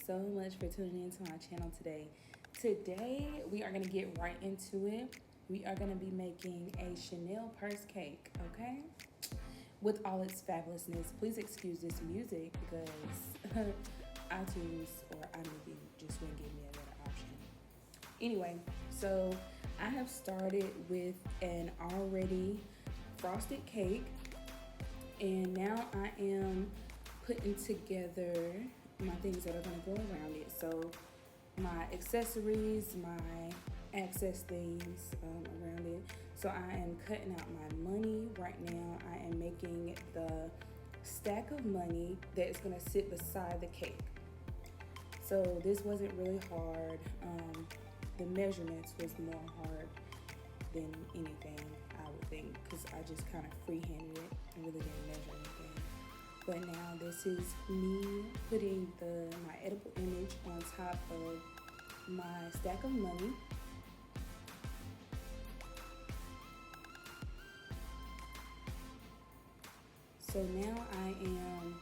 so much for tuning into my channel today. Today, we are going to get right into it. We are going to be making a Chanel purse cake, okay? With all its fabulousness. Please excuse this music because iTunes or iMovie just wouldn't give me a better option. Anyway, so I have started with an already frosted cake, and now I am putting together my things that are going to go around it. So my accessories, my access things around it. So I am cutting out my money right now. I am making the stack of money that is going to sit beside the cake. So this wasn't really hard. The measurements was more hard than anything, I would think, because I just kind of freehanded it and really didn't measure anything. But now this is me putting my edible image on top of my stack of money. So now I am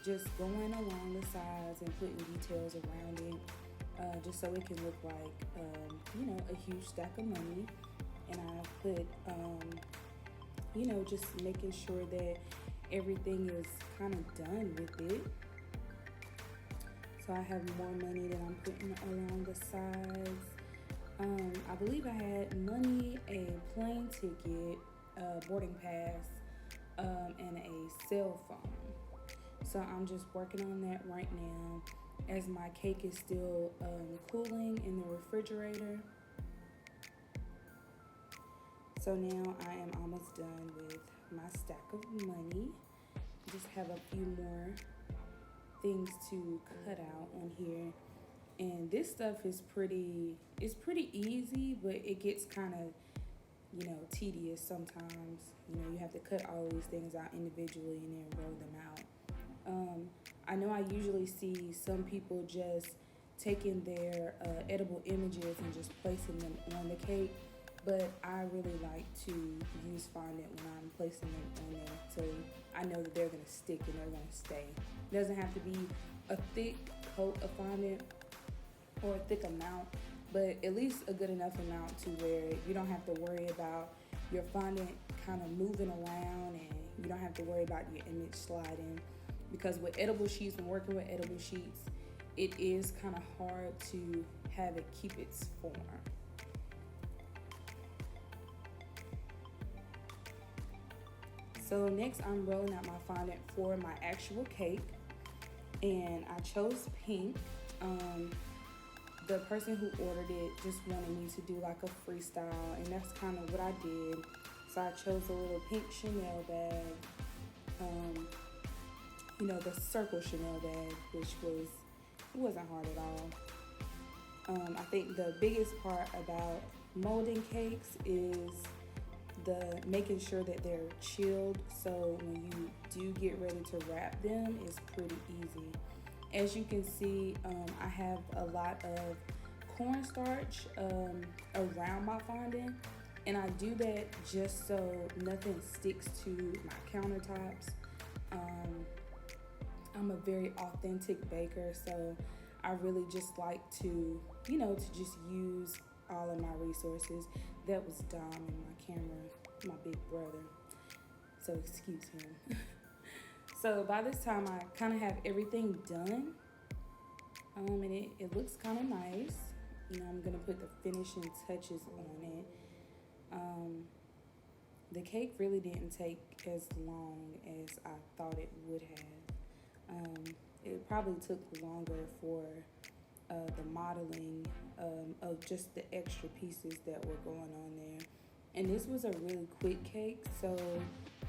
just going along the sides and putting details around it, just so it can look like, a huge stack of money. And I put, just making sure that everything is kind of done with it. So I have more money that I'm putting along the sides. I believe I had money, a plane ticket, a boarding pass, and a cell phone. So I'm just working on that right now as my cake is still cooling in the refrigerator. So now I am almost done with my stack of money. Just have a few more things to cut out on here. And this stuff is it's pretty easy, but it gets kind of, tedious sometimes. You have to cut all these things out individually and then roll them out. I know I usually see some people just taking their edible images and just placing them on the cake, but I really like to use fondant when I'm placing them on there, so I know that they're gonna stick and they're gonna stay. It doesn't have to be a thick coat of fondant or a thick amount, but at least a good enough amount to where you don't have to worry about your fondant kind of moving around, and you don't have to worry about your image sliding. Because with edible sheets, when working with edible sheets, it is kind of hard to have it keep its form. So next I'm rolling out my fondant for my actual cake, and I chose pink. The person who ordered it just wanted me to do like a freestyle, and that's kind of what I did. So I chose a little pink Chanel bag, the circle Chanel bag, which it wasn't hard at all. I think the biggest part about molding cakes is the making sure that they're chilled, so when you do get ready to wrap them, it's pretty easy. As you can see, I have a lot of cornstarch around my fondant, and I do that just so nothing sticks to my countertops. I'm a very authentic baker, so I really just like to, to just use all of my resources. That was Dom in my camera, my big brother, so excuse him. So by this time I kind of have everything done, and it looks kind of nice. I'm gonna put the finishing touches on it. The cake really didn't take as long as I thought it would have. It probably took longer for the modeling of just the extra pieces that were going on there. And this was a really quick cake, so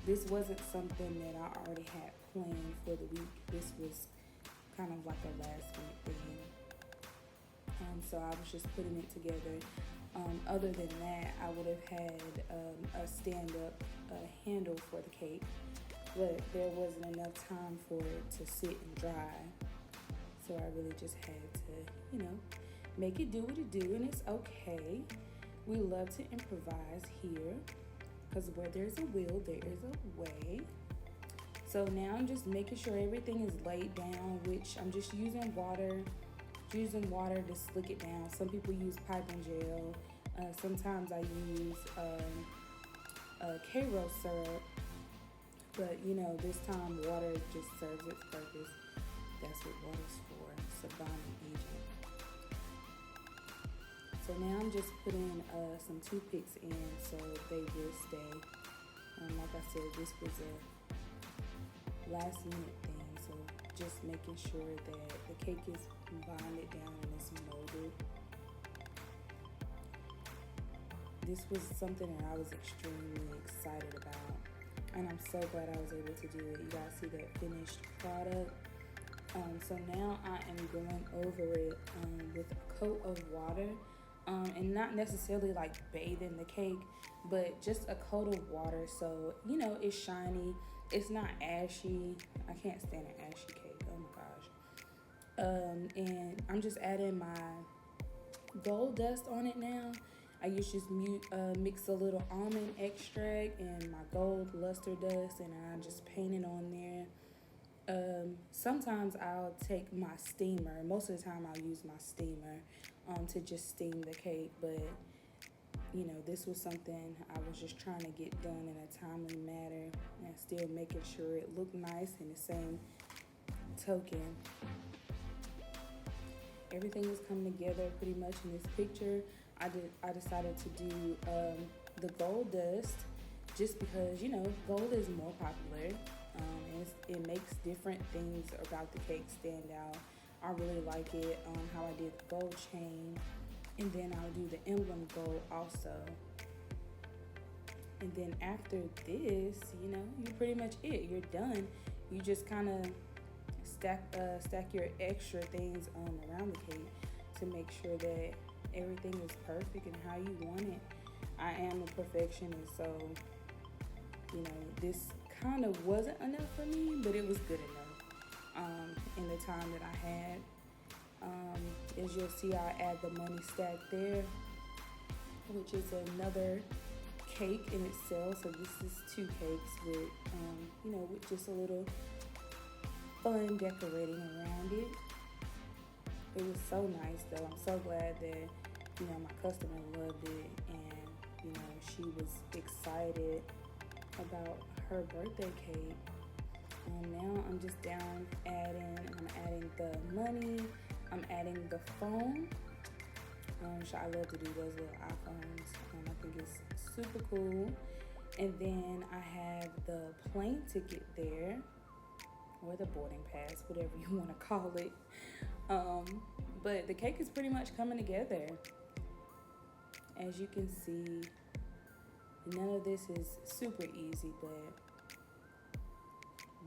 this wasn't something that I already had planned for the week. This was kind of like a last minute thing. So I was just putting it together. Other than that, I would have had a stand-up handle for the cake, but there wasn't enough time for it to sit and dry. So I really just had to, make it do what it do, and it's okay. We love to improvise here, because where there's a will, there is a way. So now I'm just making sure everything is laid down, which I'm just using water to slick it down. Some people use piping gel. Sometimes I use Karo syrup, but this time water just serves its purpose. That's what water's for. It's a bonding agent. So now I'm just putting some toothpicks in so they will stay. Like I said, this was a last minute thing, so just making sure that the cake is bonded down and it's molded. This was something that I was extremely excited about, and I'm so glad I was able to do it. You guys see that finished product. So now I am going over it with a coat of water, and not necessarily like bathing the cake, but just a coat of water so it's shiny. It's not ashy. I can't stand an ashy cake. Oh my gosh. And I'm just adding my gold dust on it now. I used to just mix a little almond extract and my gold luster dust, and I just paint it on there. Sometimes I'll take my steamer. Most of the time I'll use my steamer to just steam the cake, but this was something I was just trying to get done in a timely manner and still making sure it looked nice. In the same token, everything is coming together pretty much in this picture. I decided to do the gold dust just because gold is more popular, and it makes different things about the cake stand out. I really like it. How I did the gold chain, and then I'll do the emblem gold also. And then after this, you're pretty much it. You're done. You just kind of stack your extra things around the cake to make sure that everything is perfect and how you want it. I am a perfectionist, so this kind of wasn't enough for me, but it was good enough in the time that I had. As you'll see, I add the money stack there, which is another cake in itself. So this is 2 cakes with with just a little fun decorating around it. It was so nice though. I'm so glad that my customer loved it, and she was excited about her birthday cake. Now I'm just I'm adding the money, I'm adding the phone. I love to do those little iPhones. I think it's super cool. And then I have the plane ticket there, or the boarding pass, whatever you want to call it. But the cake is pretty much coming together. As you can see, none of this is super easy, but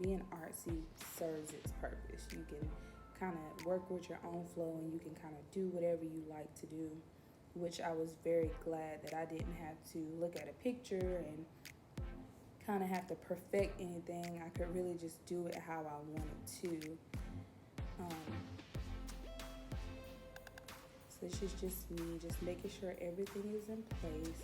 being artsy serves its purpose. You can kind of work with your own flow, and you can kind of do whatever you like to do, which I was very glad that I didn't have to look at a picture and kind of have to perfect anything. I could really just do it how I wanted to. So this is just me, just making sure everything is in place.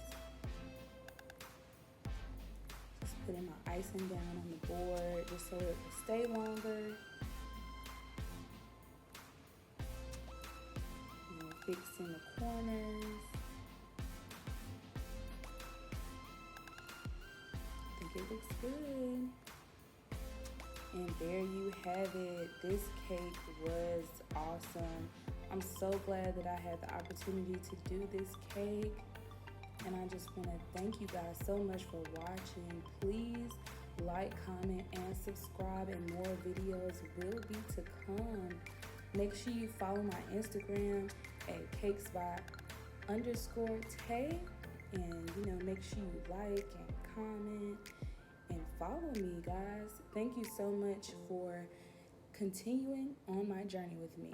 Just putting my icing down on the board just so it will stay longer. Fixing the corners. I think it looks good. And there you have it. This cake was awesome. I'm so glad that I had the opportunity to do this cake. And I just want to thank you guys so much for watching. Please like, comment, and subscribe, and more videos will be to come. Make sure you follow my Instagram at cakesby_Tay, and make sure you like and comment and follow me, guys. Thank you so much for continuing on my journey with me.